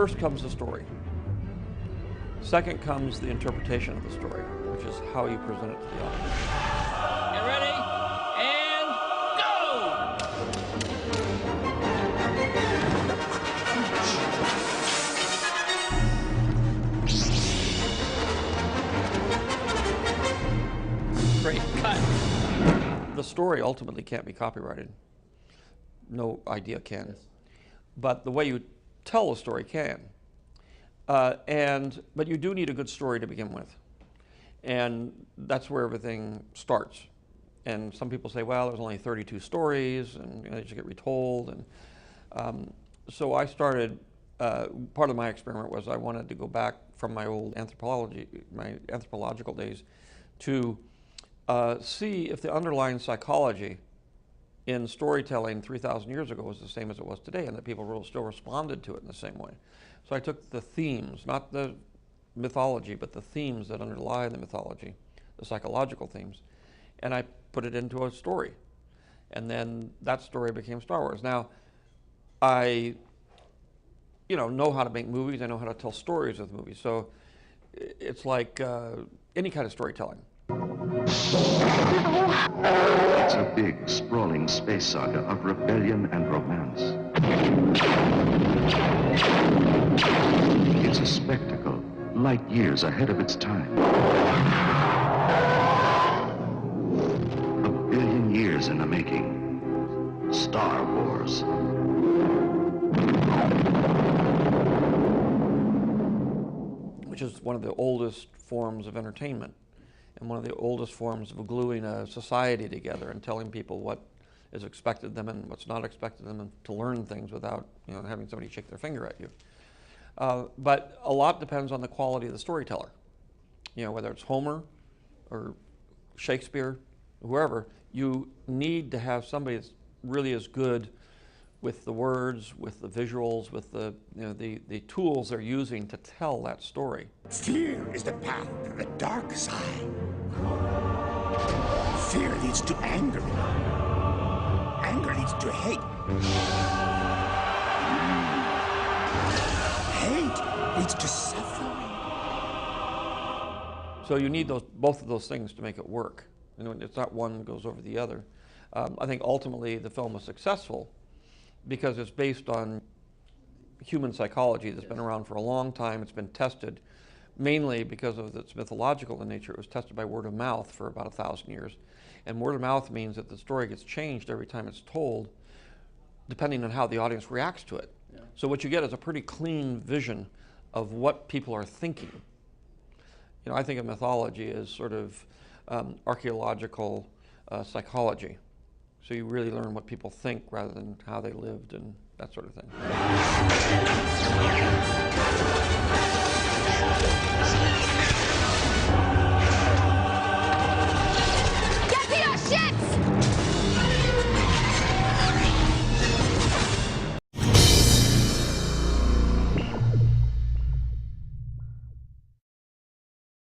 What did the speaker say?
first comes the story. Second comes the interpretation of the story, which is how you present it to the audience. Get ready, and go! Great, cut. The story ultimately can't be copyrighted. No idea can. Yes. But the way you tell a story can. But you do need a good story to begin with. And that's where everything starts. And some people say, well, there's only 32 stories, and they should get retold. And so I started, part of my experiment was I wanted to go back from my old anthropological days to see if the underlying psychology in storytelling 3,000 years ago was the same as it was today, and that people still responded to it in the same way. So I took the themes, not the mythology, but the themes that underlie the mythology, the psychological themes, and I put it into a story. And then that story became Star Wars. Now, I know how to make movies, I know how to tell stories with movies, so it's like any kind of storytelling. It's a big, sprawling space saga of rebellion and romance. It's a spectacle, light years ahead of its time. A billion years in the making. Star Wars. Which is one of the oldest forms of entertainment, and one of the oldest forms of gluing a society together and telling people what is expected of them and what's not expected of them, and to learn things without having somebody shake their finger at you. But a lot depends on the quality of the storyteller. Whether it's Homer or Shakespeare, whoever, you need to have somebody that's really as good with the words, with the visuals, with the tools they're using to tell that story. Fear is the path to the dark side. Fear leads to anger. Anger leads to hate. Hate leads to suffering. So you need both of those things to make it work. It's not one goes over the other. I think ultimately the film was successful because it's based on human psychology that's been around for a long time. It's been tested mainly because of its mythological in nature. It was tested by word of mouth for about 1,000 years. And word of mouth means that the story gets changed every time it's told, depending on how the audience reacts to it. Yeah. So what you get is a pretty clean vision of what people are thinking. I think of mythology as sort of archaeological psychology. So you really learn what people think rather than how they lived and that sort of thing.